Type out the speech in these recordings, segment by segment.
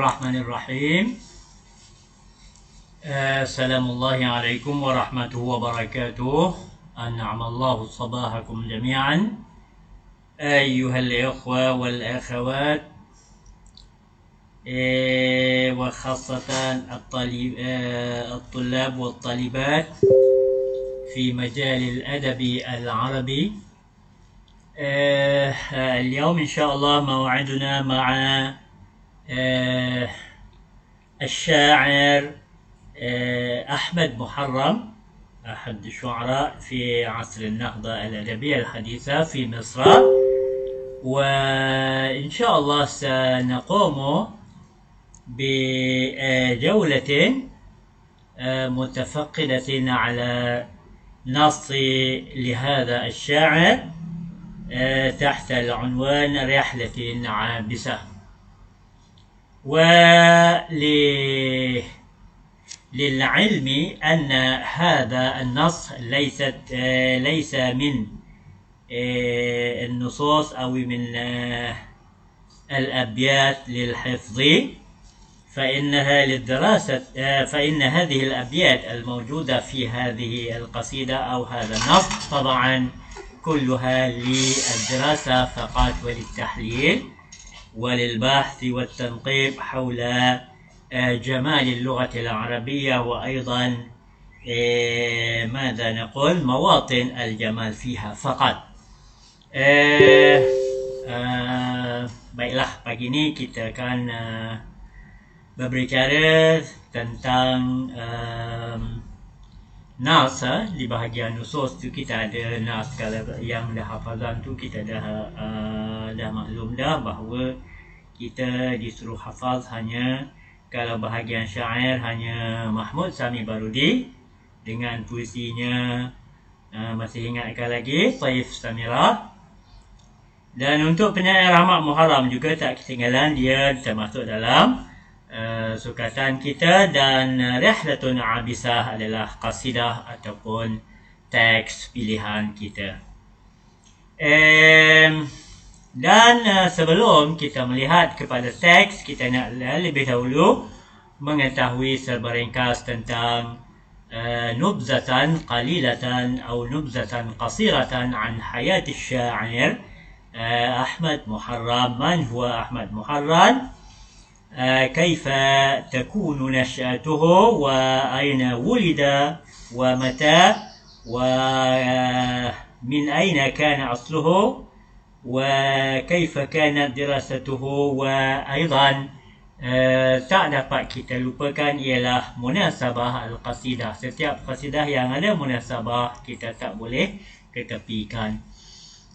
Bismillahirrahmanirrahim. Assalamualaikum warahmatullahi wabarakatuh. An'amallahu sabahakum jami'an. Ayyuhal ikhwa wal akhawat, wa khassatan الطلاب والطالبات في مجال الأدب العربي. اليوم إن شاء الله موعدنا مع الشاعر أحمد محرم، أحد الشعراء في عصر النهضة الأدبية الحديثة في مصر. وإن شاء الله سنقوم بجولة متفقدة على نص لهذا الشاعر تحت العنوان رحلة عابسة. وللعلم أن هذا النص ليس من النصوص أو من الأبيات للحفظ، فإنها للدراسة، فإن هذه الأبيات الموجودة في هذه القصيدة أو هذا النص طبعا كلها للدراسة فقط وللتحليل وللبحث والتنقيب حول جمال اللغة العربية، وأيضا ماذا نقول مواطن الجمال فيها فقط. Baiklah, pagi ini kita akan berbicara tentang nas. Di bahagian nusus tu kita ada nas. Kalau yang dah hafazan tu kita dah maklum dah bahawa kita disuruh hafaz hanya kalau bahagian syair hanya Mahmud Sami Barudi dengan puisinya masih ingatkan lagi Saif Samira. Dan untuk penyair Ahmad Muharram juga tak ketinggalan, dia termasuk dalam sukatan kita. Dan Rihlatun Abisah adalah qasidah ataupun teks pilihan kita. Dan sebelum kita melihat kepada teks, kita nak lebih dahulu mengetahui serba ringkas tentang nubzatan qalilatan atau nubzatan qasiratan an hayat asy-sya'ir Ahmad Muharram. Man huwa Ahmad Muharram? كيف تكون نشأته وأين ولد ومتى ومن أين كان أصله وكيف كانت دراسته. وأيضا tak dapat kita lupakan ialah munasabah al-qasidah. Setiap qasidah yang ada munasabah kita tak boleh ketepikan.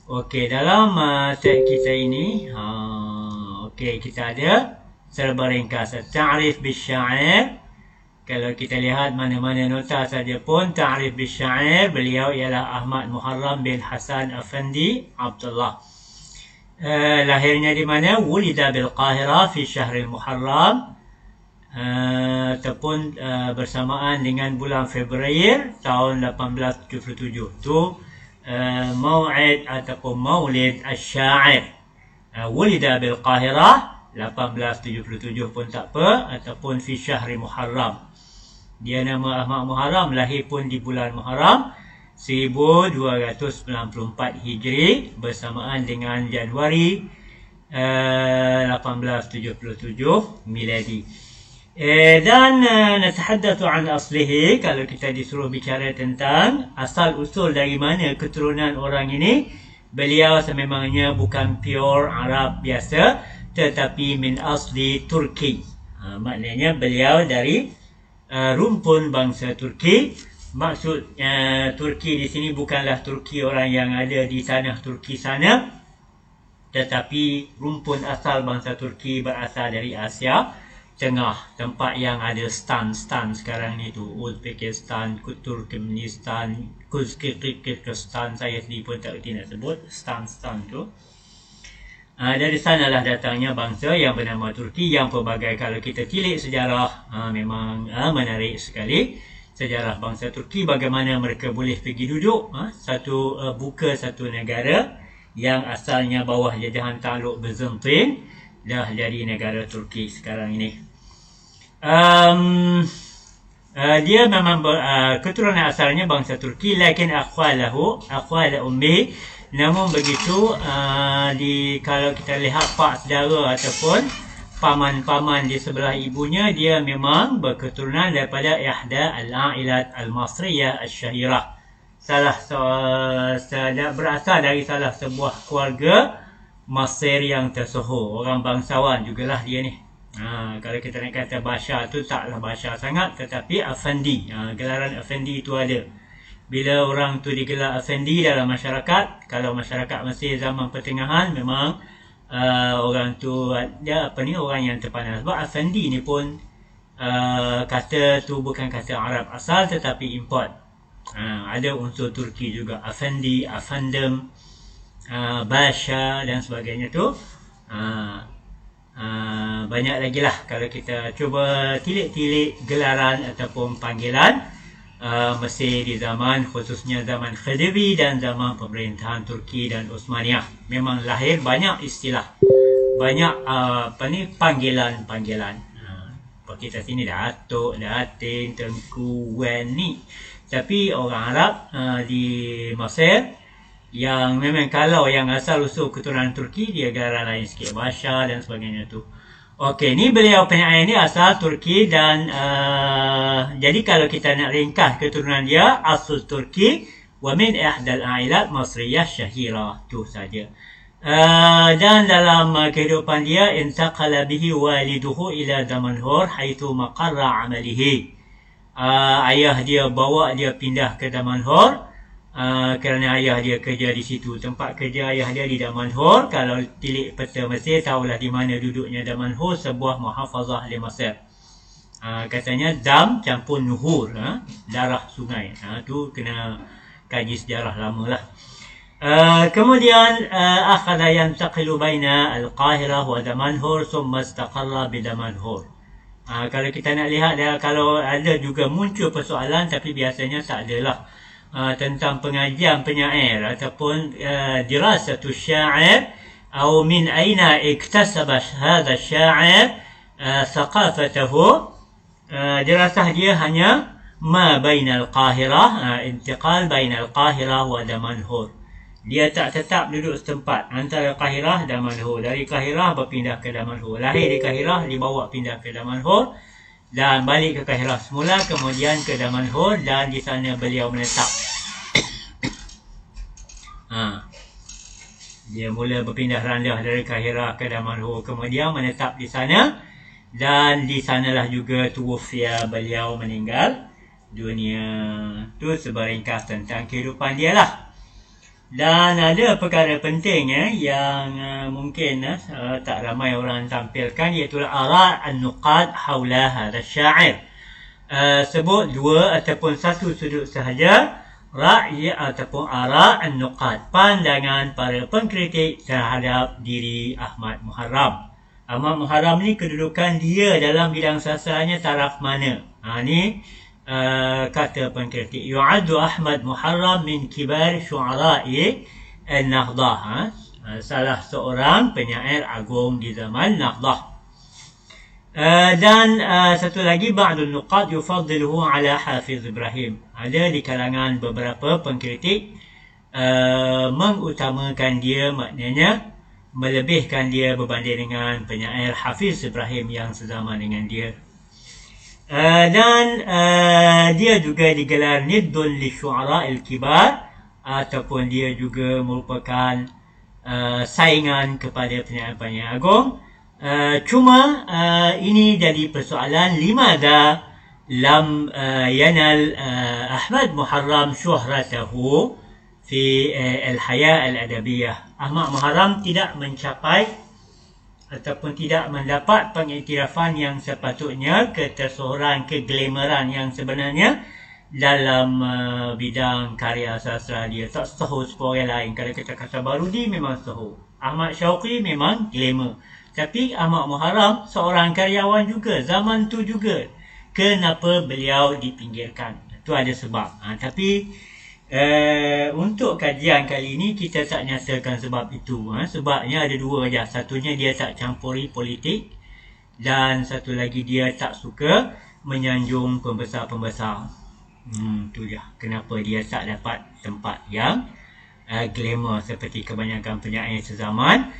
Okey, dalam teks kita ini kita ada serba ringkas ta'rif bisyair. Kalau kita lihat mana-mana nota saja pun ta'rif bisyair, beliau ialah Ahmad Muharram bin Hasan Afandi Abdullah. Lahirnya di mana? Wulida bil Qahira fi syahril Muharram, ataupun bersamaan dengan bulan Februari tahun 1877. Tu mau'id ataupun maulid asy-syair. Wulida bil Qahira 1877 pun tak apa, ataupun fi syahri Muharram. Dia nama Ahmad Muharram, lahir pun di bulan Muharram 1294 Hijri bersamaan dengan Januari 1877 Miladi. Dan natahaddatsu an aslihi. Kalau kita disuruh bicara tentang asal usul dari mana keturunan orang ini, beliau sememangnya bukan pure Arab biasa, tetapi min asli Turki. Maknanya beliau dari rumpun bangsa Turki. Maksud Turki di sini bukanlah Turki orang yang ada di tanah Turki sana, tetapi rumpun asal bangsa Turki berasal dari Asia Tengah, tempat yang ada stan sekarang ni tu, Uzbekistan, Turkmenistan, Kyrgyzstan. Saya sendiri pun tak kerti nak sebut stan tu. Dari sanalah datangnya bangsa yang bernama Turki, yang pelbagai kalau kita tilik sejarah memang menarik sekali. Sejarah bangsa Turki, bagaimana mereka boleh pergi duduk buka satu negara yang asalnya bawah jajahan takluk Byzantine, dah jadi negara Turki sekarang ini. Dia memang keturunan asalnya bangsa Turki, lakin aqwala ummi. Namun begitu, kalau kita lihat pak saudara ataupun paman-paman di sebelah ibunya, dia memang berketurunan daripada ihda al-a'ilat al-masriyah al-syahirah. Berasal dari salah sebuah keluarga Mesir yang tersohor, orang bangsawan jugalah dia ni. Kalau kita nak kata Basha tu taklah Basha sangat, tetapi Afandi, gelaran Afandi tu ada. Bila orang tu digelar Afandi dalam masyarakat, kalau masyarakat Mesir zaman pertengahan, memang orang tu dia orang yang terpandang. Sebab Afandi ni pun kata tu bukan kata Arab asal tetapi import. Ada unsur Turki juga, Afandi, Afandem, Basha dan sebagainya tu. Banyak lagi lah kalau kita cuba tilik-tilik gelaran ataupun panggilan Mesir di zaman, khususnya zaman Khedivi dan zaman pemerintahan Turki dan Osmaniyah. Memang lahir banyak istilah, banyak panggilan-panggilan. Kita sini Datuk, Datin, Tengku, Wen ni. Tapi orang Arab di Mesir yang memang kalau yang asal usul keturunan Turki, dia gelaran lain sikit, Basha dan sebagainya tu. Okey, ni beliau penyair ni asal Turki dan jadi kalau kita nak ringkas keturunan dia, asal Turki wa min ihdal a'ilat masriyah syahira, tu saja. Dan dalam kehidupan dia, intaqala bihi waliduhu ila Damanhur haitsu maqarra amalihi. Ayah dia bawa dia pindah ke Damanhur kerana ayah dia kerja di situ. Tempat kerja ayah dia di Damanhur. Kalau tilik peta Mesir, tahulah di mana duduknya Damanhur, sebuah muhafazah di Mesir. Katanya dam campur nuhur, darah sungai. Tu kena kaji sejarah lama lah. Kemudian akhadha yantaqilu baina al-Qahirah wa Damanhur thumma istaqarra bi Damanhur. Kalau kita nak lihat dia, kalau ada juga muncul persoalan, tapi biasanya tak adalah tentang pengajian penyair ataupun dirasatu syair atau min aina iktasaba hadha syair thaqafatahu. Dirasah dia hanya ma bainal Qahirah, intiqal bainal Qahirah wa Damanhur. Dia tak tetap duduk setempat antara Qahirah dan Damanhur. Dari Qahirah berpindah ke Damanhur, lahir di Qahirah, dibawa pindah ke Damanhur dan balik ke Qahirah semula, kemudian ke Damanhur, dan di sana beliau menetap. Dia mula berpindah randah dari Qahirah ke Damanhur, kemudian menetap di sana, dan di sanalah juga tuwufia, beliau meninggal dunia. Tu sebaringkas tentang kehidupan dia lah. Dan ada perkara penting yang mungkin tak ramai orang tampilkan, iaitu ara' an-nuqad hawla hadha syair. Sebut dua ataupun satu sudut sahaja ra'i ataupun ara' an-nuqad, pandangan para pengkritik terhadap diri Ahmad Muharram. Ahmad Muharram ni kedudukan dia dalam bidang sastranya taraf mana? Ni kata pengkritik, yu'addu Ahmad Muharram min kibar syu'ara'i an-Nahdhah, salah seorang penyair agung di zaman Nahdhah. Dan satu lagi, ba'dun nuqad yufaddiluhu ala Hafiz Ibrahim. Ada di kalangan beberapa pengkritik mengutamakan dia, maknanya melebihkan dia berbanding dengan penyair Hafiz Ibrahim yang sezaman dengan dia. Dan dia juga digelar niddun li syu'ara'il kibar, ataupun dia juga merupakan saingan kepada penyair-penyair agung. Cuma ini jadi persoalan, limadha lam yanal Ahmad Muharram syuhratahu fi al-haya al-adabiyah. Ahmad Muharram tidak mencapai ataupun tidak mendapat pengiktirafan yang sepatutnya, ketersohoran, keglamoran yang sebenarnya dalam bidang karya sastra dia. Tak sahur seperti orang lain. Kalau kita kata Barudi memang sahur, Ahmad Syauqi memang glamour, tapi Ahmad Muharram seorang karyawan juga zaman tu juga. Kenapa beliau dipinggirkan? Itu ada sebab. Tapi Untuk kajian kali ini kita tak nyatakan sebab itu. Sebabnya ada dua aja. Satunya dia tak campuri politik, dan satu lagi dia tak suka menyanjung pembesar-pembesar. Tu dia kenapa dia tak dapat tempat yang glamour seperti kebanyakan penyair sezaman.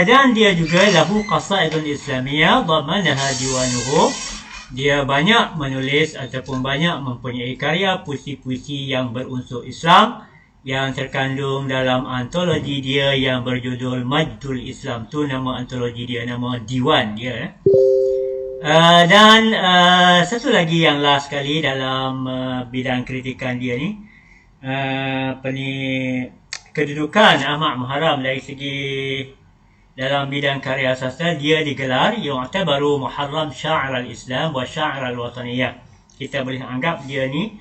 Dan dia juga lahu qasaidun islamiyah dhamanaha diwanuhu. Dia banyak menulis ataupun banyak mempunyai karya puisi-puisi yang berunsur Islam yang terkandung dalam antologi dia yang berjudul Majdul Islam. Tu nama antologi dia, nama diwan dia. Dan satu lagi yang last sekali dalam bidang kritikan dia ni, kedudukan Ahmad Muharram dari segi dalam bidang karya sastra, dia digelar yu'tabaru Muharram sya'ir al-Islam wa sya'ir al-wataniyah. Kita boleh anggap dia ni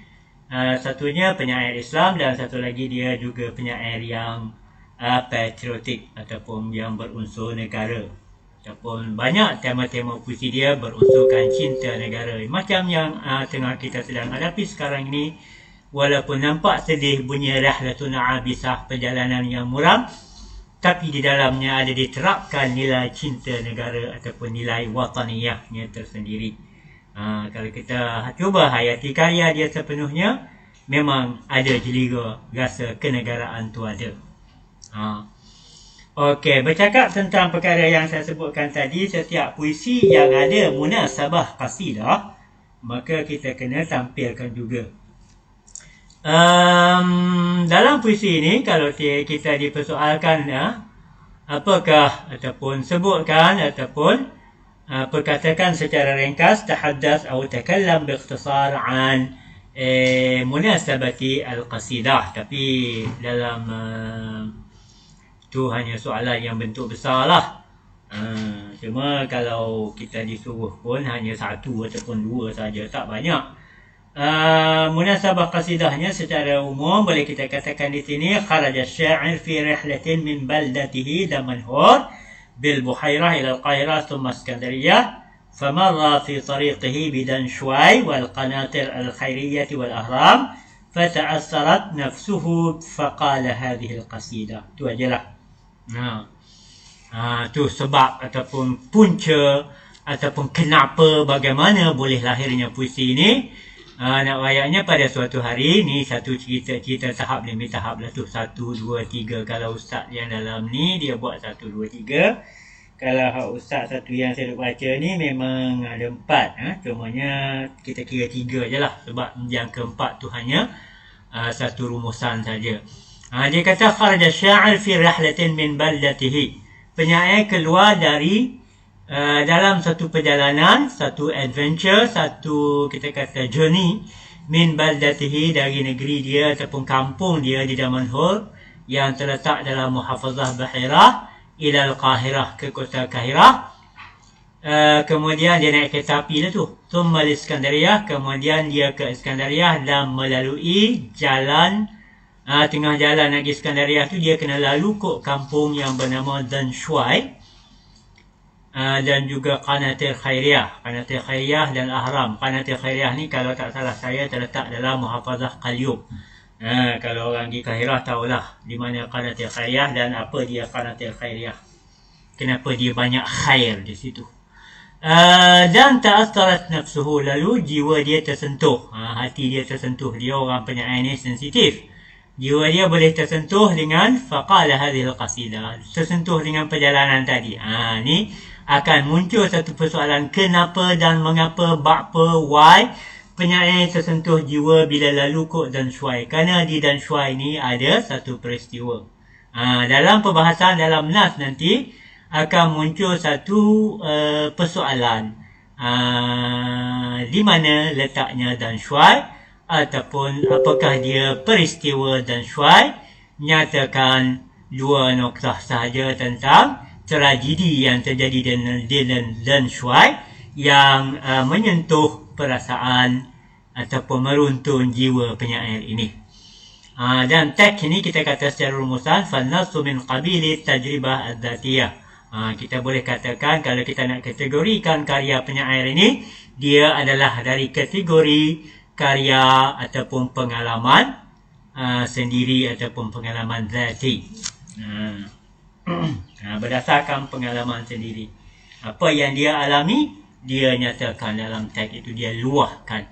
satunya penyair Islam dan satu lagi dia juga penyair yang patriotik ataupun yang berunsur negara. Ataupun banyak tema-tema puisi dia berunsurkan cinta negara. Macam yang tengah kita sedang hadapi sekarang ini. Walaupun nampak sedih bunyi Rahlatun Abisah, perjalanan yang muram, tapi di dalamnya ada diterapkan nilai cinta negara ataupun nilai wataniyahnya tersendiri. Kalau kita cuba hayati karya dia sepenuhnya, memang ada jeliga rasa kenegaraan tu ada. Okey, bercakap tentang perkara yang saya sebutkan tadi, setiap puisi yang ada munasabah qasidah, maka kita kena tampilkan juga. Dalam puisi ini, kalau kita dipersoalkan apakah ataupun sebutkan ataupun perkatakan secara ringkas tahaddath atau takallam biikhtisar an munasabati al-qasidah, tapi dalam tu hanya soalan yang bentuk besar lah. Cuma kalau kita disuruh pun hanya satu ataupun dua saja, tak banyak. Munasabah qasidahnya secara umum boleh kita katakan di sini, kharaja asy-sya'ir fi rihlatin min baldatihi Damanhur bil Buhairah ila al-Qahirah thumma Iskandariyah famarra fi tariqihi bidanshuwai wal qanatir al-khairiyyah wal ahram fata'assarat nafsuhu faqala hadhihi al-qasidah. Tu ajalah. Tu sebab ataupun punca ataupun kenapa, bagaimana boleh lahirnya puisi ini. Nak wayaknya pada suatu hari ni, satu cerita tahap demi tahap lah tu. 1, 2, 3. Kalau ustaz yang dalam ni dia buat 1, 2, 3. Kalau ustaz satu yang saya baca ni memang ada 4. Cumanya kita kira 3 je lah, sebab yang keempat tu hanya satu rumusan saja. Dia kata kharaja sya'ir fi rihlatin min baldatihi. Penyair keluar dari dalam satu perjalanan, satu adventure, satu kita kata journey min baldatihi, dari negeri dia ataupun kampung dia di Damanhur yang terletak dalam muhafazah Bahirah ila al-Qahirah, ke kota Kahirah. Kemudian dia naik kereta api lah tu, thumma Iskandariyah, kemudian dia ke Iskandariyah dan melalui jalan tengah jalan lagi Iskandariyah tu dia kena lalu ke kampung yang bernama Danshuwai dan juga Qanatir Khairiyah. Qanatir Khairiyah dan Ahram. Qanatir Khairiyah ni kalau tak salah saya terletak dalam muhafazah Qalyub. Kalau orang di Kahirah tahulah di mana Qanatir Khairiyah dan apa dia Qanatir Khairiyah, kenapa dia banyak khair di situ. Dan ta'assarat nafsuhu, lalu jiwa dia tersentuh, hati dia tersentuh. Dia orang penyair ni sensitif, jiwa dia boleh tersentuh dengan faqala hadhil qasidah, tersentuh dengan perjalanan tadi. Ni akan muncul satu persoalan, kenapa dan mengapa, bapa, why penyair tersentuh jiwa bila lalu ke Danshuwai. Kerana di Danshuwai ni ada satu peristiwa. Dalam perbahasan dalam nas nanti akan muncul satu persoalan, di mana letaknya Danshuwai, ataupun apakah dia peristiwa Danshuwai. Nyatakan 2 noktah sahaja tentang tragedi yang terjadi di Danshuwai yang menyentuh perasaan ataupun meruntun jiwa penyair ini. Dan teks ini kita kata secara rumusan, fannasu min qabili tajribah adzatiyah. Kita boleh katakan kalau kita nak kategorikan karya penyair ini, dia adalah dari kategori karya ataupun pengalaman sendiri ataupun pengalaman zati. Berdasarkan pengalaman sendiri. Apa yang dia alami, dia nyatakan dalam teks itu, dia luahkan.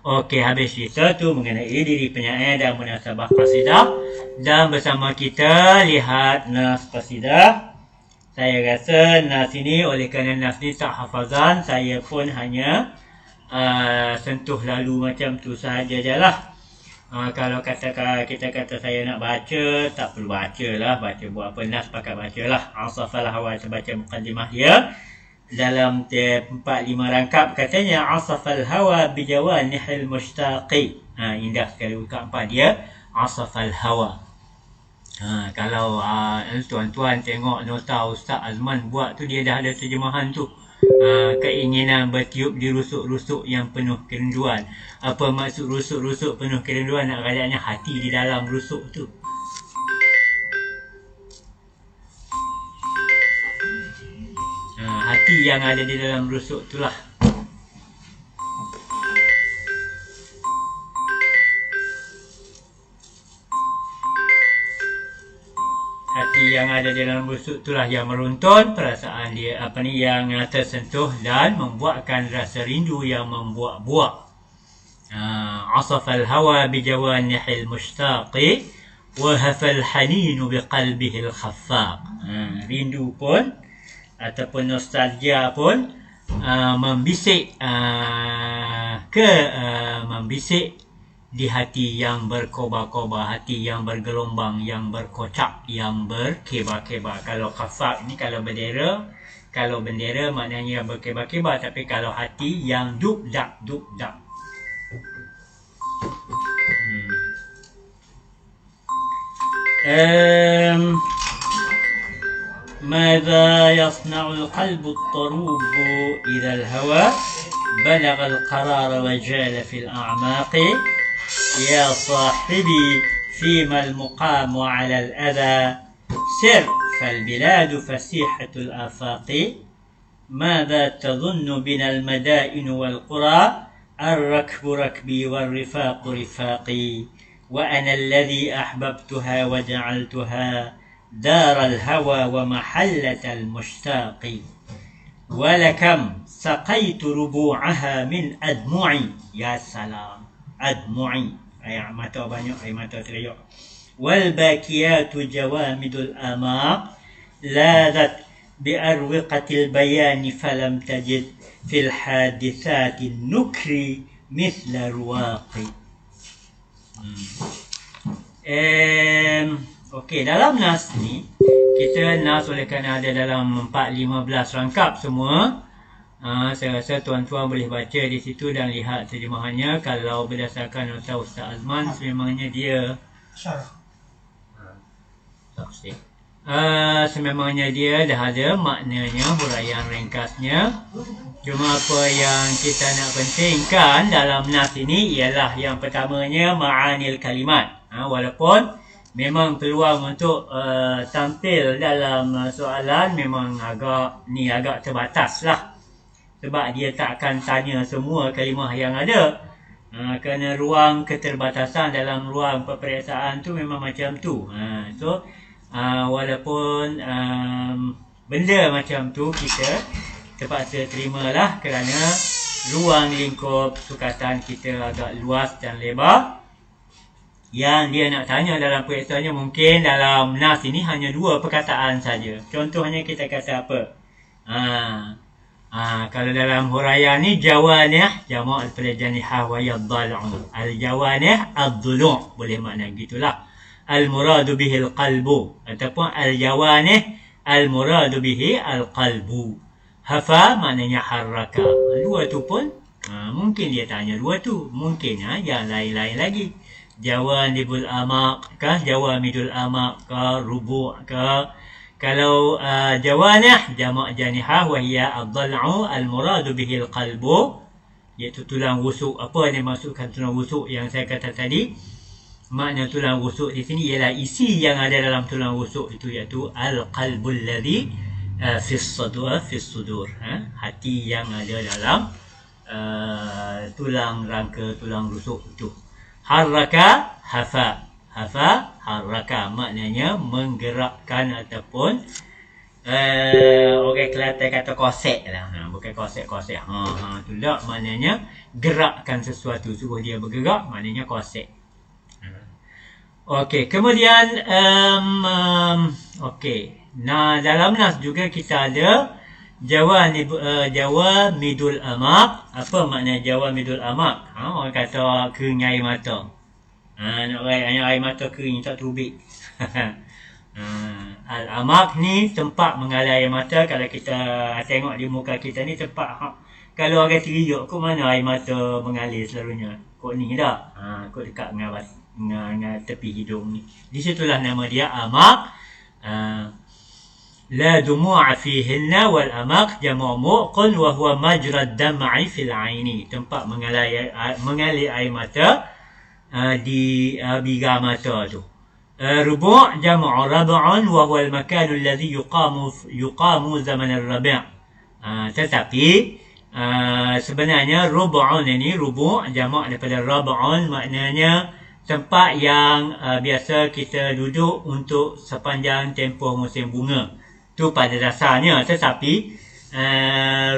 Okey, habis cerita tu mengenai diri penyair dan munasabah qasidah. Dan bersama kita lihat nas qasidah. Saya rasa nas ini, oleh kerana nas ni tak hafazan, saya pun hanya sentuh lalu macam tu sahaja je lah. Kalau kita kata saya nak baca, tak perlu baca lah. Baca buat apa, nas pakai baca lah. Asafal hawa, saya baca muqaddimah dia. Dalam 4-5 rangkap katanya asafal hawa bijawanihil mushtaqi. Indah sekali ungkapan dia, asafal hawa. Kalau tuan-tuan tengok nota Ustaz Azman buat tu, dia dah ada terjemahan tu. Keinginan bertiup di rusuk-rusuk yang penuh kerinduan. Apa maksud rusuk-rusuk penuh kerinduan? Nak rakyatnya hati di dalam rusuk tu. Hati yang ada di dalam rusuk itulah. Hati yang ada di dalam rusuk itulah yang meruntun perasaan dia, yang tersentuh dan membuatkan rasa rindu yang membuak-buak. Asafal hawa bijawanihil mushtaqi wa hafal haninu biqalbihil khaffaq. Rindu pun ataupun nostalgia pun membisik membisik di hati yang berkobar-kobar, hati yang bergelombang, yang berkocak, yang berkebar-kebar. Kalau khafaq ni kalau bendera maknanya berkebar-kebar, tapi kalau hati yang duk-dak. ماذا يصنع القلب الطروب إذا الهوى بلغ القرار وجال في الأعماق يا صاحبي فيما المقام على الأذى سر فالبلاد فسيحة الآفاق ماذا تظن بنا المدائن والقرى الركب ركبي والرفاق رفاقي وأنا الذي أحببتها وجعلتها دار الهوى ومحلة المشتاق ولكم سقيت ربوعها من أدمعي. يا سلام، أدمعي أي مata banyak, air mata terayuk. والباكيات جوامد الآماق لاذت بأروقة البيان فلم تجد في الحادثات النكر مثل رواقي. Okey, dalam nas ni, kita nas oleh kerana ada dalam 4-15 rangkap semua. Saya rasa tuan-tuan boleh baca di situ dan lihat terjemahannya. Kalau berdasarkan nota Ustaz Azman, sememangnya dia sememangnya dia dah ada maknanya, huraian ringkasnya. Cuma apa yang kita nak pentingkan dalam nas ini ialah yang pertamanya ma'anil kalimat. Walaupun memang peluang untuk tampil dalam soalan memang agak terbatas lah. Sebab dia tak akan tanya semua kalimah yang ada. Kerana ruang keterbatasan dalam ruang peperiksaan tu memang macam tu. Walaupun benda macam tu kita terpaksa terimalah kerana ruang lingkup sukatan kita agak luas dan lebar. Yang dia nak tanya dalam periksaannya mungkin dalam nas ini hanya 2 perkataan saja. Contohnya kita kata apa? Kalau dalam huraian ni jawanih jama' al-janihah wa yadhal'u. Al-jawanih ad-dhulu', boleh makna gitulah. Al-muradu bihi al-qalbu ataupun al-jawanih al-muradu bihi al-qalbu. Hafa maknanya harraka. 2 tu pun mungkin dia tanya 2 tu, mungkin yang lain-lain lagi. Jawanibul amaq kah, jawamidul amaq kah, rubu' kah. Kalau jawanih jamak janihah wa hiya ad-dhal'u al-muradu bihi al-qalbu, iaitu tulang rusuk. Apa yang dimaksudkan tulang rusuk yang saya kata tadi? Makna tulang rusuk di sini ialah isi yang ada dalam tulang rusuk itu, iaitu al-qalbul ladzi fi as-sudur, hati yang ada dalam tulang rangka tulang rusuk itu. Harraka hafa. haraka maknanya menggerakkan ataupun orang Kelantan kata kosek lah. Bukan kosek-kosek. Tu tak maknanya gerakkan sesuatu, suruh dia bergerak maknanya kosek. Okey, kemudian okey. Nah, dalam nas juga kita ada Jawamidul Amaq. Apa makna Jawamidul Amaq? Orang kata kering air mata. Nak air mata kering tak terbit. Al-Amaq ni tempat mengalir air mata. Kalau kita tengok di muka kita ni tempat kalau orang teriuk, kok mana air mata mengalir selalunya? Kok ni tak? Kok dekat dengan tepi hidung ni. Di situlah nama dia Amaq. La dumu'a fihinna wal amaq jamu' mu'qun wa huwa majra ad-dam'i fil 'aini. Tempat mengalir air mata di biga mata tu. Rubu' jamu' rab'un wa huwa al-makan alladhi yuqamu zaman ar-rabi'. Tetapi sebenarnya rubu'un ini rubu' jamu' daripada rab'un, maknanya tempat yang biasa kita duduk untuk sepanjang tempoh musim bunga. Tu pada dasarnya, tetapi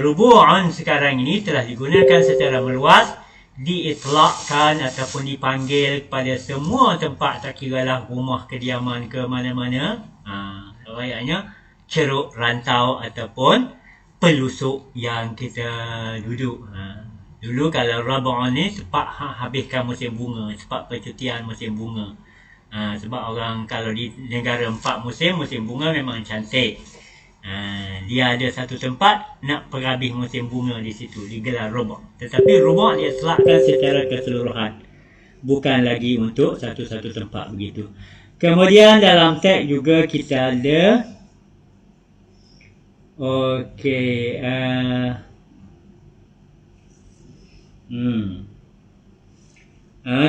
rubu'un sekarang ini telah digunakan secara meluas, diitlakkan ataupun dipanggil kepada semua tempat, tak kiralah rumah kediaman ke mana-mana. Rayaknya ceruk rantau ataupun pelusuk yang kita duduk. Dulu kalau rubu'un ni tempat habiskan musim bunga, tempat percutian musim bunga. Sebab orang kalau di negara 4 musim bunga memang cantik. Dia ada satu tempat nak perhabis musim bunga di situ, digelar rubu'. Tetapi rubu' dia selakkan secara keseluruhan, bukan lagi untuk satu-satu tempat begitu. Kemudian dalam teks juga kita ada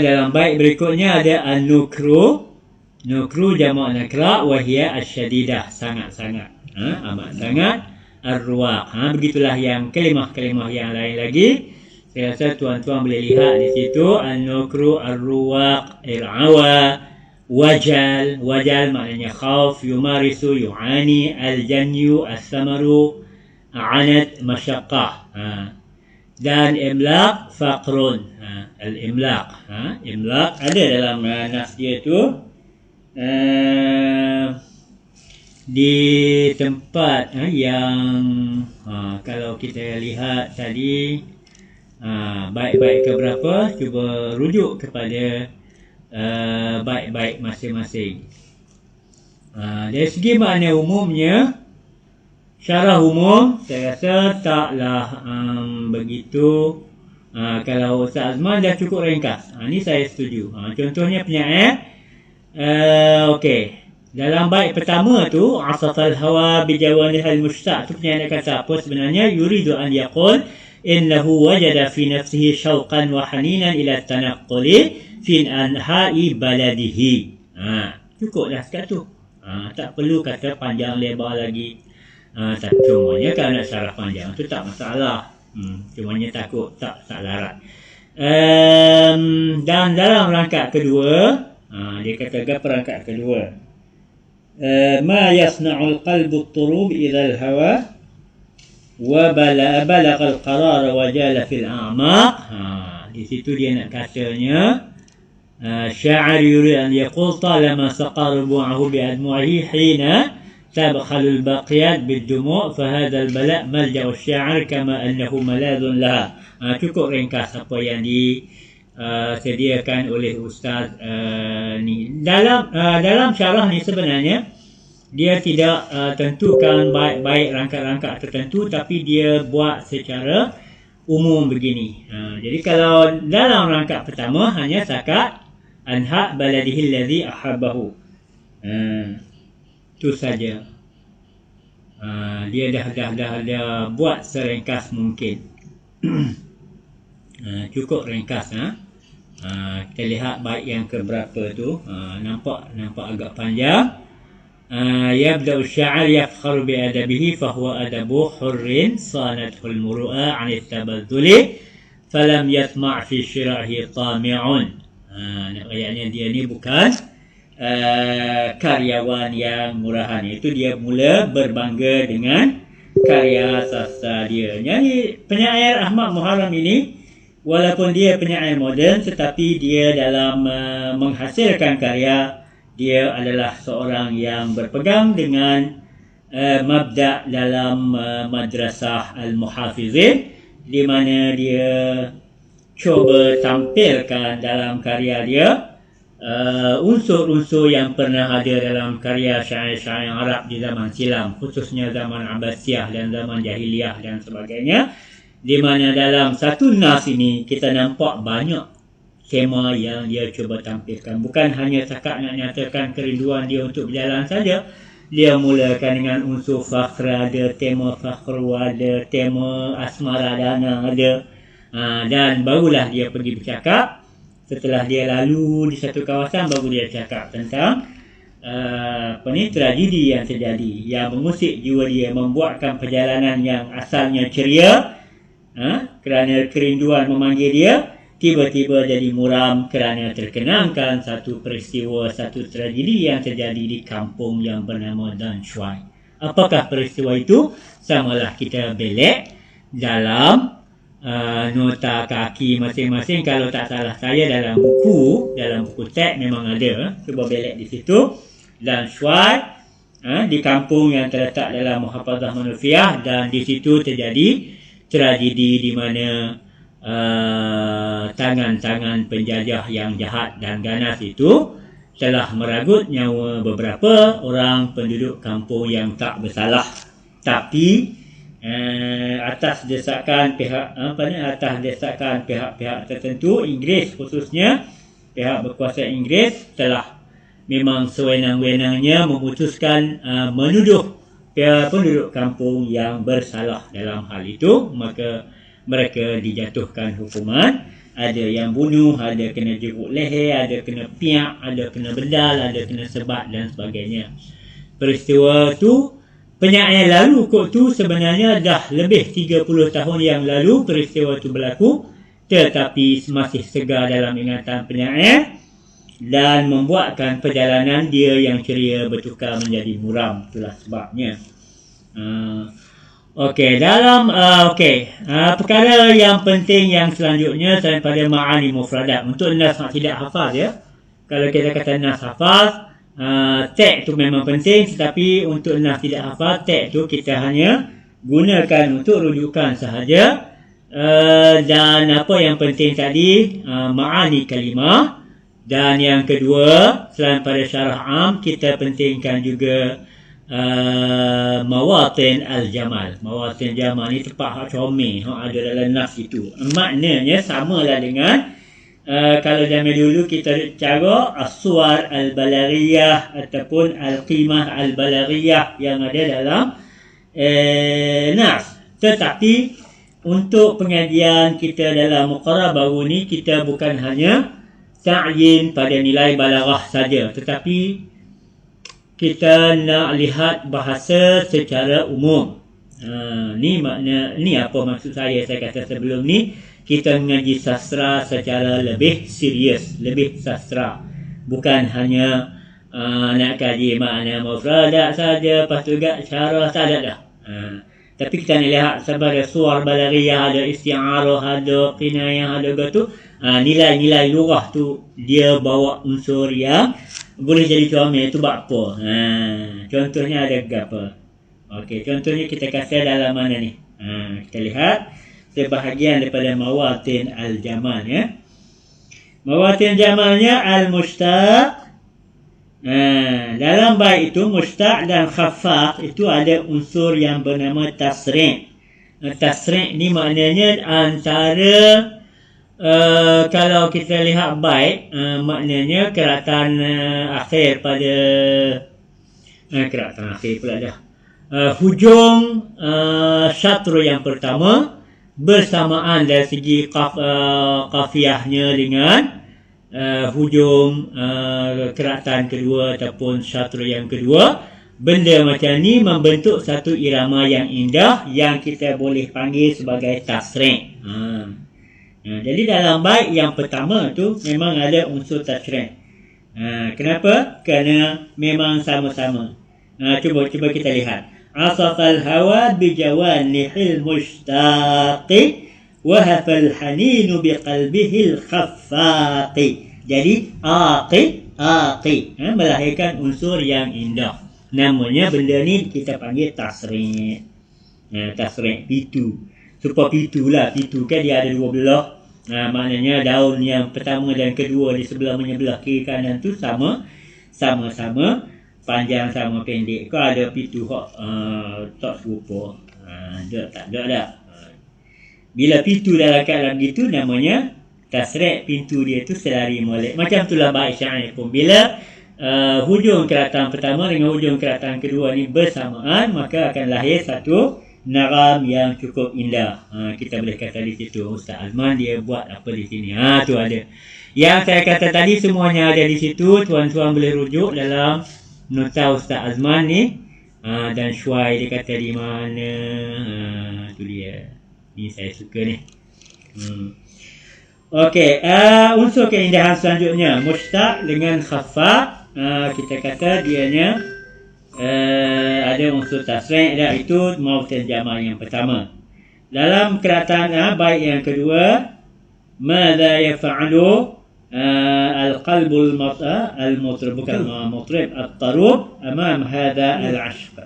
dalam bait berikutnya ada an-nukru. Nukru jamak nakra wa hiya asy-syadidah, sangat-sangat, amat sangat. Ar-ruwaq, begitulah yang kalimah-kalimah yang lain lagi. Saya rasa tuan-tuan boleh lihat di situ. An-nukru, ar-ruwaq, al-awa, wajal. Wajal maknanya khauf, yumarisu, yu'ani, al-janyu, as-samaru, anat, masyaqqah. Dan imlaq, faqrun. Al-imlaq, imlaq ada dalam nas dia tu. Di tempat yang kalau kita lihat tadi baik-baik ke berapa, cuba rujuk kepada baik-baik masing-masing. Dari segi makna umumnya, syarah umum saya rasa taklah begitu. Kalau Ustaz Azman dah cukup ringkas, ni saya setuju. Contohnya penyair. Okey. Dalam bait pertama tu, asafal hawa bi jawanihal mushtaq, tu penyair kata apa sebenarnya? Yuridu an yaqul innahu wajada fi nafsihi syauqan wa haninan ila tanaqquli fi anha'i baladihi. Cukup dah sekat tu. Tak perlu kata panjang lebar lagi. Cumanya kalau nak syarah panjang tu tak masalah. Cumanya takut tak larat. Dan dalam rangkaian kedua, dia kata perangkat kedua, ma yasna'ul qalbu at-turub ila al-hawa wa balagha al-qarar wa jala fil a'maq. Di situ dia nak katanya sya'ir yurid an yaqul talama saqa rubu'ahu bi admu'ihi hina tabkhalu al-baqiyat bid-dumu' fa hadha al-bala' malja'u asy-sya'ir kama annahu maladun laha. Cukup ringkas apa yang sediakan oleh Ustaz ni. Dalam syarah ni sebenarnya dia tidak tentukan baik-baik rangkap-rangkap tertentu, tapi dia buat secara umum begini. Jadi kalau dalam rangkap pertama hanya sakat anha baladihi allazi ahabbahu, tu saja. Dia dah buat seringkas mungkin. Cukup ringkas. Kita lihat bait yang keberapa tu. Nampak agak panjang. Yabda'u sya'ir yafkharu bi'adabihi fahuwa adabu hurrin sanathu al-muru'a 'an at-tabadduli falam yatma' fi syirahi tami'un. Ayatnya dia ni bukan karyawan yang murahan. Itu dia mula berbangga dengan karya sastra dia. Jadi penyair Ahmad Muharram ini, walaupun dia penyair moden, tetapi dia dalam menghasilkan karya, dia adalah seorang yang berpegang dengan mabda' dalam madrasah Al-Muhafizin, di mana dia cuba tampilkan dalam karya dia unsur-unsur yang pernah ada dalam karya syair-syair Arab di zaman silam, khususnya zaman Abbasiyah dan zaman Jahiliyah dan sebagainya, di mana dalam satu nas ini kita nampak banyak tema yang dia cuba tampilkan. Bukan hanya cakap nak nyatakan kerinduan dia untuk berjalan saja. Dia mulakan dengan unsur fakhr, ada tema fakhru, ada tema asmara dana, ada dan barulah dia pergi bercakap. Setelah dia lalu di satu kawasan, baru dia cakap tentang tragedi yang terjadi, yang mengusik jiwa dia, membuatkan perjalanan yang asalnya ceria kerana kerinduan memanggil dia, tiba-tiba jadi muram kerana terkenangkan satu peristiwa, satu tragedi yang terjadi di kampung yang bernama Dan Shuai. Apakah peristiwa itu? Samalah kita belek dalam nota kaki masing-masing. Kalau tak salah saya, dalam buku teks memang ada. Cuba belek di situ. Dan Shuai di kampung yang terletak dalam Muhafazah Manufiyah, dan di situ terjadi tragedi di mana tangan-tangan penjajah yang jahat dan ganas itu telah meragut nyawa beberapa orang penduduk kampung yang tak bersalah. Tapi atas desakan pihak-pihak tertentu, Inggeris khususnya, pihak berkuasa Inggeris telah memang sewenang-wenangnya memutuskan menuduh penduduk kampung yang bersalah dalam hal itu. Maka mereka dijatuhkan hukuman. Ada yang bunuh, ada kena jeruk leher, ada kena piak, ada kena bedal, ada kena sebat dan sebagainya. Peristiwa tu, penyair lalu kot tu sebenarnya dah lebih 30 tahun yang lalu peristiwa tu berlaku, tetapi masih segar dalam ingatan penyair dan membuatkan perjalanan dia yang ceria bertukar menjadi muram. Itulah sebabnya. Perkara yang penting yang selanjutnya daripada ma'ani mufradat, untuk nas tidak hafaz ya. Kalau kita kata nas hafaz, teks tu memang penting, tetapi untuk nas tidak hafaz, teks tu kita hanya gunakan untuk rujukan sahaja. Dan apa yang penting tadi, ma'ani kalimah. Dan yang kedua, selain pada syarah am, kita pentingkan juga mawatin al-jamal. Mawatin jamal ni tempat hak comel ada dalam nas itu. Maknanya samalah dengan kalau zaman dulu kita cara as-suwar al-balariyah ataupun al-qimah al-balariyah yang ada dalam nas. Tetapi untuk pengajian kita dalam muqarrar baru ni, kita bukan hanya ta'yin pada nilai balaghah saja, tetapi kita nak lihat bahasa secara umum. Ni apa maksud saya kata sebelum ni, kita mengaji sastra secara lebih serius, lebih sastra. Bukan hanya nak kaji makna mufradat saja, lepas tu juga syarah, tak ada dah. Tapi kita nak lihat sebagai suar balariyah, ada isti'arah, ada qinayah, ada gitu. Nilai-nilai lurah tu dia bawa unsur yang boleh jadi comel. Itu buat apa? Contohnya ada apa? Okey, contohnya kita kasih dalam mana ni? Kita lihat sebahagian daripada mawatin al-jamal ya. Mawatin jamalnya al-mushtaq. Dalam bait itu mushtaq dan khaffaf itu ada unsur yang bernama tasri'. Tasri' ni maknanya antara kalau kita lihat bait, maknanya keratan akhir pada keratan akhir pula dah. Hujung syatru yang pertama bersamaan dari segi qafiyahnya dengan hujung keratan kedua ataupun syatru yang kedua. Benda macam ni membentuk satu irama yang indah yang kita boleh panggil sebagai tasri'. Jadi dalam bait yang pertama tu memang ada unsur tasri'. Kenapa? Kerana memang sama-sama. Cuba kita lihat. Asafal hawa bijawanihil mushtaqi wahafal haninu biqalbihil khaffaqi. Jadi aqi melahirkan unsur yang indah. Namanya benda ni kita panggil tasri'. Tasri' pitu. Supaya pitu lah. Pitu kan dia ada dua belah. Maknanya daun yang pertama dan kedua di sebelah menyebelah kiri kanan tu sama-sama panjang sama pendek. Kau ada pitu tak serupa. Tak ada. Bila pitu dalam keadaan gitu namanya tasri', pintu dia tu selari molek. Macam itulah bait syair pun. Bila hujung keratan pertama dengan hujung keratan kedua ni bersamaan, maka akan lahir satu naram yang cukup indah. Kita boleh kata di situ Ustaz Azman dia buat apa di sini. Tu ada. Yang saya kata tadi semuanya ada di situ. Tuan-tuan boleh rujuk dalam nota Ustaz Azman ni. Dan syuai dia kata di mana. Tu dia. Ni saya suka ni. Okey, unsur keindahan selanjutnya mushtaq dengan khaffaq. Kita kata dianya ada unsur tasri' dah, itu mautan jama' yang pertama. Dalam keratan bait yang kedua, madza yaf'alu al-qalbu al-mutrib bukan mutrib at-tarub amam hadha al-'ashq.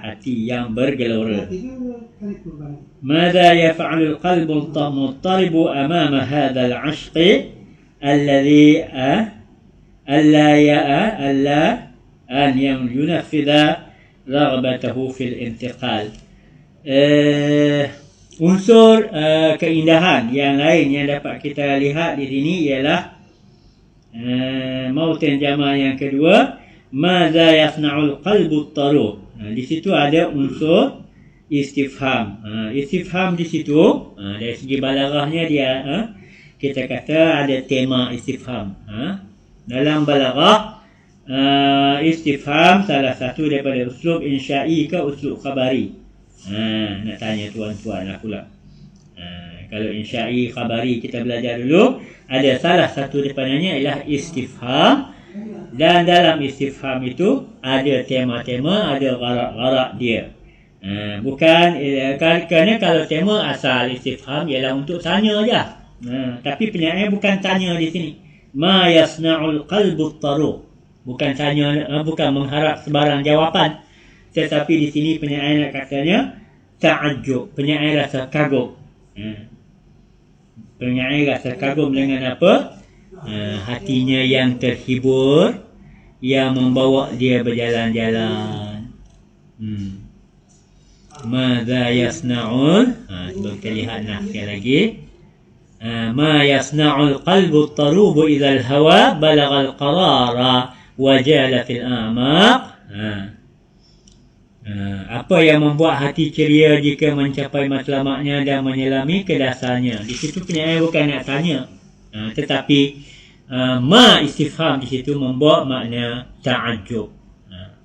Hati yang bergelora. Madza yaf'alu al-qalbu al-mutrib amam hadha al-'ashq alladhi ألا أن ينفذ رغبته في الانتقال. Unsur keindahan yang lain yang dapat kita lihat di sini ialah mautan jama' yang kedua, madza yasna'ul qalbu at-tarub. Di situ ada unsur istifham. Istifham di situ dari segi balaghahnya dia kita kata ada tema istifham. Dalam balaghah istifham salah satu daripada uslub insya'i ke uslub khabari. Nak tanya tuan-tuan lah pula. Kalau insya'i khabari kita belajar dulu, ada salah satu daripadanya ialah istifham, dan dalam istifham itu ada tema-tema, ada gharak-gharak dia. Bukan kerana kalau tema asal istifham ialah untuk tanya aja. Tapi penyair bukan tanya di sini. Ma yasna'ul qalbu at-tarub. Bukan tanya, bukan mengharap sebarang jawapan. Tetapi di sini penyair nak katanya ta'ajjub. Penyair rasa kagum. Penyair rasa kagum dengan apa? Hatinya yang terhibur, yang membawa dia berjalan-jalan. Madza yasna'ul. Cuba kita lihat sekali lagi. ما يصنع القلب الطروب إذا الهوى بلغ القرار وجال في الأعماق. Apa yang membuat hati ceria jika mencapai matlamatnya dan menyelami ke dasarnya. Di situ penyair bukan nak tanya, tetapi ma istifham di situ membawa makna ta'ajjub,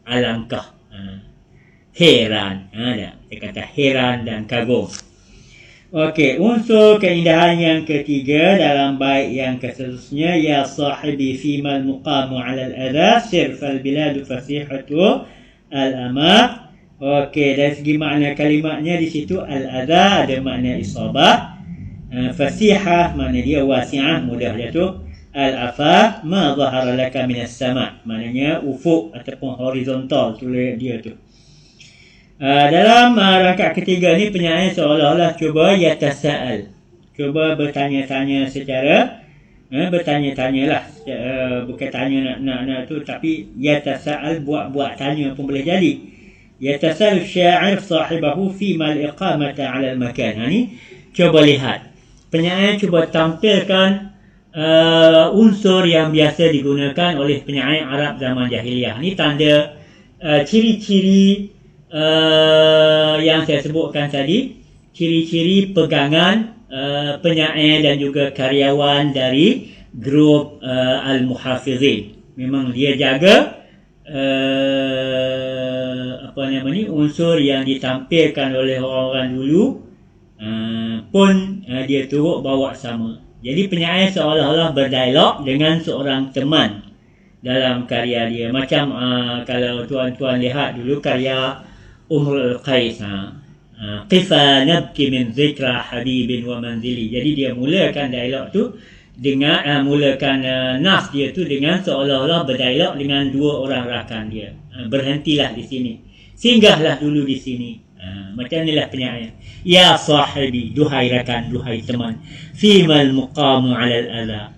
alangkah, heran. Dia kata heran dan kagum. Okey, unsur keindahan yang ketiga dalam bait yang seterusnya, ya sahibi fima al-muqamu 'ala al-adha sir fal biladu fasihatu al-amaq. Okey, dari segi makna kalimatnya di situ al-adha ada makna isabah, fasihah makna dia wasi'ah, mudah jatuh, al-afaq ma zahara laka min as-sama', maknanya ufuk ataupun horizontal tulis dia tu. Dalam rangkaian ketiga ni penyair seolah-olah cuba yatasa'al, cuba bertanya-tanya secara bertanya-tanyalah, bukan tanya nak tu, tapi yatasa'al, buat tanya pun boleh jadi. Yatasa'al syair sahibahu fi mal iqamata 'ala al-makan. Ni cuba lihat, penyair cuba tampilkan unsur yang biasa digunakan oleh penyair Arab zaman jahiliyah. Ni tanda ciri-ciri yang saya sebutkan tadi, ciri-ciri pegangan penyair dan juga karyawan dari grup Al-Muhafizin. Memang dia jaga unsur yang ditampilkan oleh orang-orang dulu pun dia turut bawa sama. Jadi penyair seolah-olah berdialog dengan seorang teman dalam karya dia. Macam kalau tuan-tuan lihat dulu karya Umrul Qais, Qifa nabki min zikra habibin wa manzili. Jadi dia mulakan dialog tu dengan mulakan nas dia tu dengan seolah-olah berdialog dengan dua orang rakan dia. Berhentilah di sini, singgahlah dulu di sini. Macam inilah penyair. Ya sahibi, duhai rakan, duhai teman, fimal muqamu alal adha.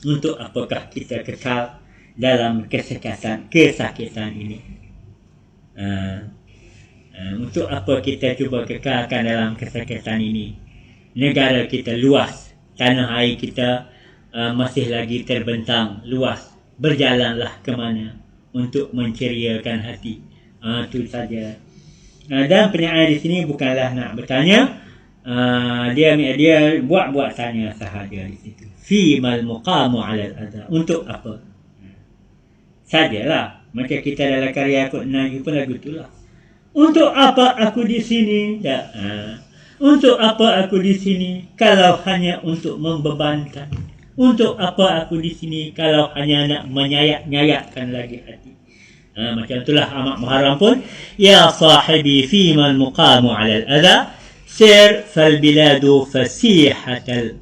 Untuk apakah kita kekal dalam kesakitan ini? Untuk apa kita cuba kekalkan dalam kesakitan ini? Negara kita luas, tanah air kita masih lagi terbentang luas. Berjalanlah ke mana untuk menceriakan hati. Itu saja. Dan penyair di sini bukanlah nak bertanya, dia buat tanya sahaja di situ. Fimal muqamu alal adha. Untuk apa? Sajalah. Macam kita dalam karya Kod Melayu pun lagu itulah. Untuk apa aku di sini? Untuk apa aku di sini kalau hanya untuk membebankan? Untuk apa aku di sini kalau hanya nak menyayat-nyayatkan lagi hati? Macam itulah Ahmad Muharram pun. Ya sahibi fima al-muqamu ala al-adha sir fal-biladu fasihatul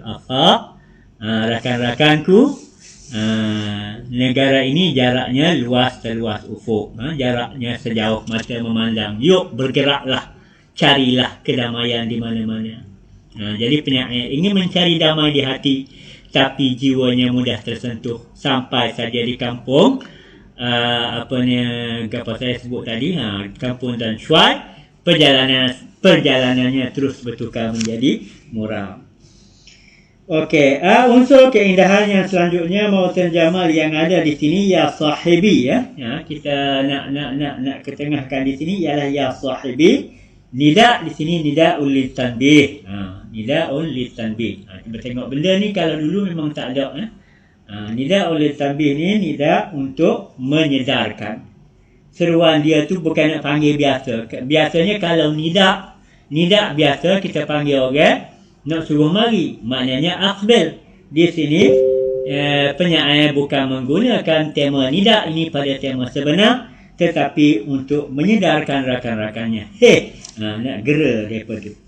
afaq. Rakan-rakanku, negara ini jaraknya luas seluas ufuk, jaraknya sejauh mata memandang. Yuk bergeraklah, carilah kedamaian di mana-mana. Jadi penyair ingin mencari damai di hati, tapi jiwanya mudah tersentuh. Sampai saja di kampung, apa saya sebut tadi, kampung dan Syuai, perjalanannya terus bertukar menjadi muram. Okey, unsur keindahan yang selanjutnya Mawatan Jamal yang ada di sini ya sahibi, kita nak ketengahkan di sini ialah ya sahibi. Nida di sini nidaul litanbih. Nidaul litanbih. Kita tengok benda ni kalau dulu memang tak ada. Nidaul litanbih ni nida untuk menyedarkan. Seruan dia tu bukan nak panggil biasa. Biasanya kalau nida biasa kita panggil orang nak suruh mari, maknanya aqbil. Di sini penyair bukan menggunakan tema nida ini pada tema sebenar, tetapi untuk menyedarkan rakan-rakannya. Nak gera daripada tu.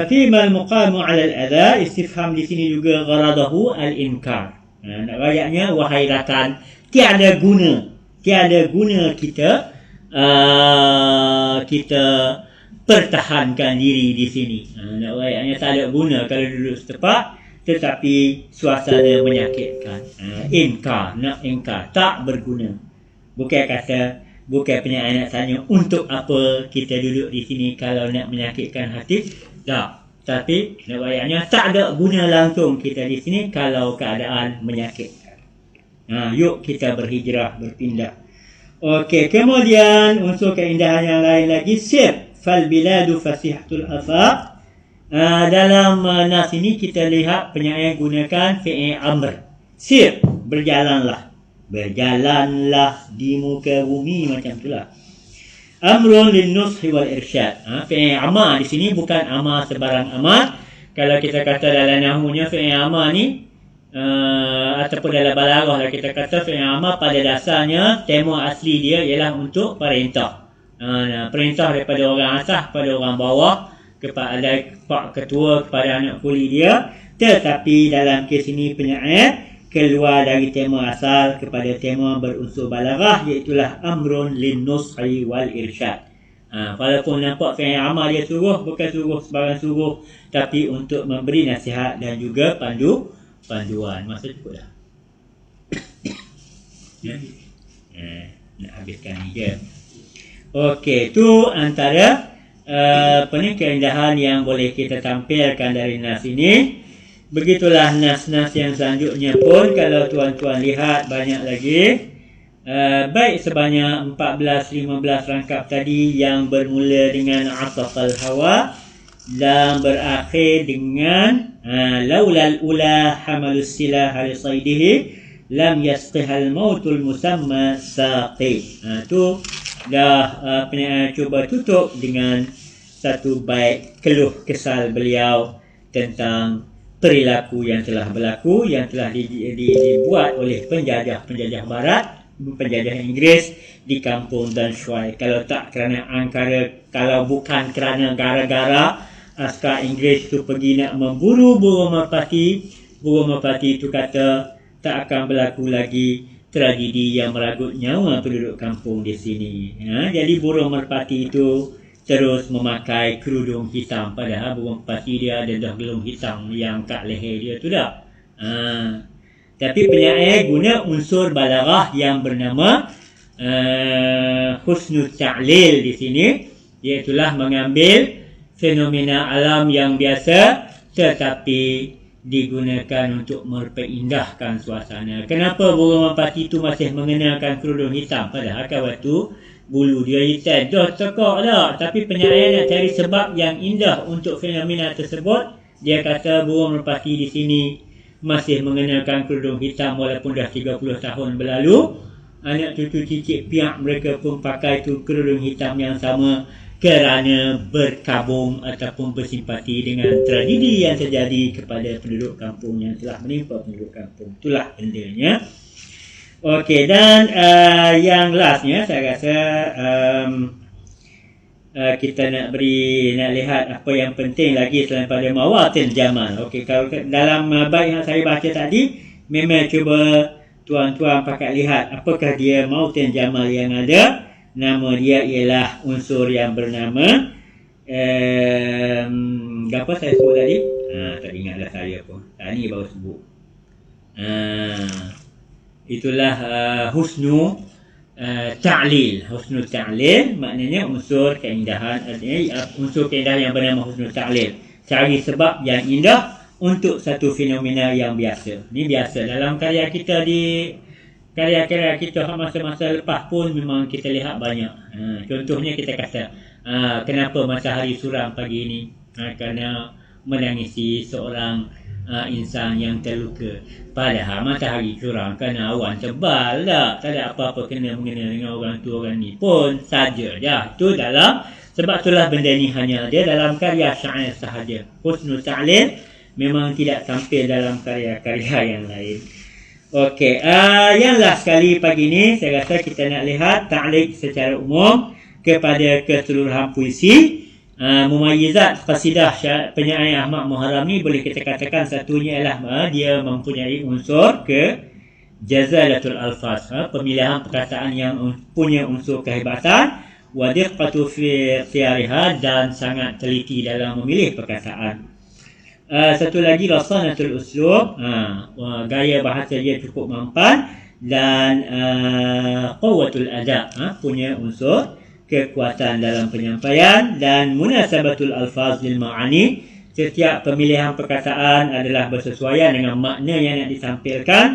Fimal muqamu ala al-adha, istifham di sini juga gharadahu al-inkar. Nak rayaknya, wahai rakan, tiada guna kita pertahankan diri di sini. Nak rayaknya tak ada guna kalau duduk setepak, tetapi suasana menyakitkan. Inkar, nak ingkar, tak berguna. Bukan penyair nak tanya untuk apa kita duduk di sini kalau nak menyakitkan hati. Tak. Tapi nampaknya tak ada guna langsung kita di sini kalau keadaan menyakitkan. Yuk kita berhijrah, berpindah. Okey, kemudian unsur keindahan yang lain lagi, sir fal biladu fasihatul afaq. Dalam nas ini kita lihat penyair gunakan fi'il amr. Sir, berjalanlah di muka bumi, macam itulah. Amrun lin-nushi wal irsyad. Fi'il amar di sini bukan amar sebarang amar. Kalau kita kata dalam nahwunya fi'il amar ni ataupun dalam balaghah lah kita kata fi'il amar pada dasarnya tema asli dia ialah untuk perintah. Perintah daripada orang atas kepada orang bawah, kepada pak ketua kepada anak kuli dia. Tetapi dalam kes ini penyair keluar dari tema asal kepada tema berunsur balaghah, iaitulah amrun lin-nushi wal irsyad. Walaupun nampak fi'il amar dia suruh, bukan suruh sebarang suruh, tapi untuk memberi nasihat dan juga panduan. Masa cukup dah. Nak habiskan ni je. Okey, tu antara keindahan yang boleh kita tampilkan dari nas ini. Begitulah nas-nas yang selanjutnya pun kalau tuan-tuan lihat banyak lagi. Baik sebanyak 14-15 rangkap tadi yang bermula dengan atafal hawa dan berakhir dengan laulal ula hamalus silah li saydihi lam yasqihal mautul musamma saqi. Tu dah cuba tutup dengan satu bait keluh kesal beliau tentang perilaku yang telah berlaku, yang telah dibuat oleh penjajah barat, penjajah Inggeris di kampung Dan Shuai. Kalau bukan kerana gara-gara askar Inggeris itu pergi nak memburu burung merpati itu kata tak akan berlaku lagi tragedi yang meragut nyawa penduduk kampung di sini. Jadi burung merpati itu terus memakai kerudung hitam, padahal burung merpati dia ada dah gelung hitam yang kat leher dia tu dah. Tapi penyair guna unsur balaghah yang bernama husnul ta'lil di sini, iaitulah mengambil fenomena alam yang biasa tetapi digunakan untuk memperindahkan suasana. Kenapa burung merpati itu masih mengenakan kerudung hitam padahal waktu bulu dia hitam dah tekak dah, tapi penyair nak cari sebab yang indah untuk fenomena tersebut. Dia kata burung merpati di sini masih mengenakan kerudung hitam walaupun dah 30 tahun berlalu. Anak cucu cicit piak mereka pun pakai tu kerudung hitam yang sama kerana berkabung ataupun bersimpati dengan tragedi yang terjadi kepada penduduk kampung, yang telah menimpa penduduk kampung. Itulah bendanya. Okey, dan yang lastnya saya rasa kita nak lihat apa yang penting lagi selain pada mawatin jamal. Okey, kalau dalam bait yang saya baca tadi, memang cuba tuan-tuan pakat lihat apakah dia mawatin jamal yang ada. Nama dia ialah unsur yang bernama apa saya sebut tadi? Tak ingatlah saya pun. Ni baru sebut. Itulah husnul ta'lil. Husnul ta'lil maknanya unsur keindahan, unsur keindahan yang bernama husnul ta'lil. Cari sebab yang indah untuk satu fenomena yang biasa. Ni biasa dalam karya kita masa-masa lepas pun memang kita lihat banyak. Contohnya kita kata kenapa matahari suram pagi ini? Kerana menangisi seorang insan yang terluka. Padahal matahari suram kerana awan tebal dah. Tak ada apa-apa mengena dengan orang tu orang ni pun saja dah. Itu dalam, sebab itulah benda ni hanya ada dalam karya syair sahaja. Husnul ta'lil memang tidak tampil dalam karya-karya yang lain. Okey, yang last sekali pagi ni saya rasa kita nak lihat ta'liq secara umum kepada keseluruhan puisi. Mumayyizat qasidah penyair Ahmad Muharram ni boleh kita katakan satunya ialah dia mempunyai unsur jazalatul alfaz, pemilihan perkataan yang punya unsur kehebatan, wa diqqatu fi ikhtiyariha, dan sangat teliti dalam memilih perkataan. Satu lagi rasanatul uslub, gaya bahasa dia cukup mampan, dan quwwatul ada, punya unsur kekuatan dalam penyampaian, dan munasabatul alfaz lil ma'ani, setiap pemilihan perkataan adalah bersesuaian dengan makna yang nak ditampilkan.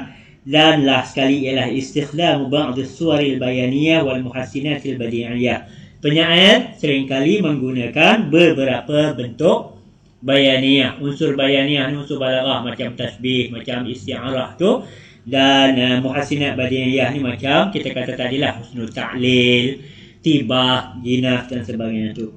Dan last sekali ialah istikhdam ba'd as-suwaril bayaniyah wal muhassinatil badi'iyah. Penyair seringkali menggunakan beberapa bentuk bayaniyah. Unsur bayaniyah ni unsur balaghah, macam tasbih, macam isti'arah tu, dan muhassinat badi'iyah ni macam kita kata tadilah husnul ta'lil, tibah, jinas dan sebagainya tu.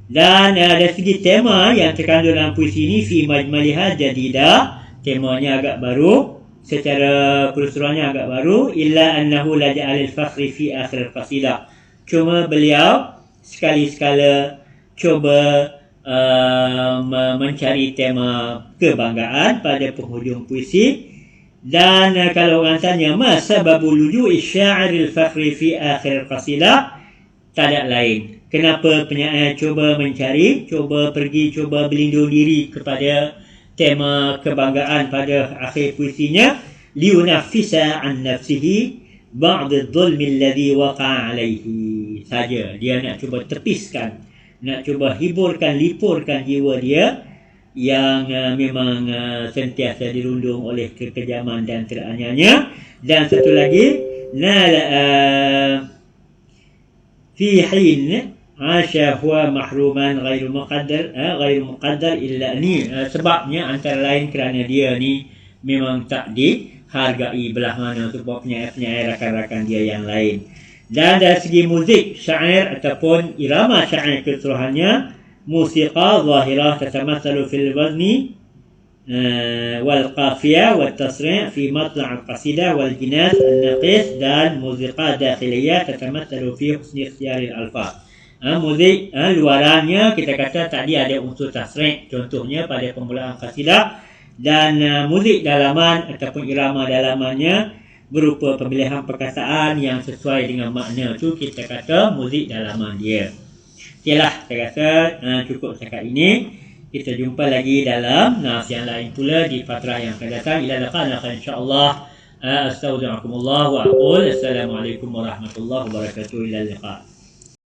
Dan dari segi tema yang terkandung dalam puisi ini, fi majmaliha jadidah, temanya agak baru, secara keseluruhannya agak baru, illa annahu la ja'alil fakhri fi akhir qasidah. Cuma beliau sekali-sekala cuba mencari tema kebanggaan pada penghujung puisi. Dan kalau orang tanya ma sababul luju'i sya'iril fakhri fi akhir qasidah, tak ada lain. Kenapa penyair cuba berlindung diri kepada tema kebanggaan pada akhir puisinya, liunafisa an nafsihi ba'd adh-dhulmi alladhi waqa'a alaihi. Saja dia nak cuba tepiskan, nak cuba lipurkan jiwa dia yang memang sentiasa dirundung oleh kekejaman dan teraniaya. Dan satu lagi, fi hin asha huwa mahruman ghairu muqaddar illa ni. Sebabnya antara lain kerana dia ni memang tak dihargai belah mana sebab penyair rakan-rakan dia yang lain. Dan dari segi muzik syair ataupun irama syair keseluruhannya, musiqa zahirah tatamatsalu fil wazni والقافية والتصريع في مطلع القصيدة والجناس النقيص dan موسيقى داخلية تتمثل في حسن اختيار الألفاظ. Muzik luarannya kita kata tadi ada unsur tasri', contohnya pada permulaan qasidah, dan muzik dalaman ataupun irama dalamannya berupa pemilihan perkataan yang sesuai dengan makna, tu kita kata muzik dalaman dia. Okeylah, saya rasa cukup setakat ini. Kita jumpa lagi dalam nas yang lain pula di fatrah yang akan datang. Ila laqana insya-Allah. Astagfirullahaladzim wa aqul assalamualaikum warahmatullahi wabarakatuh. Ila liqa.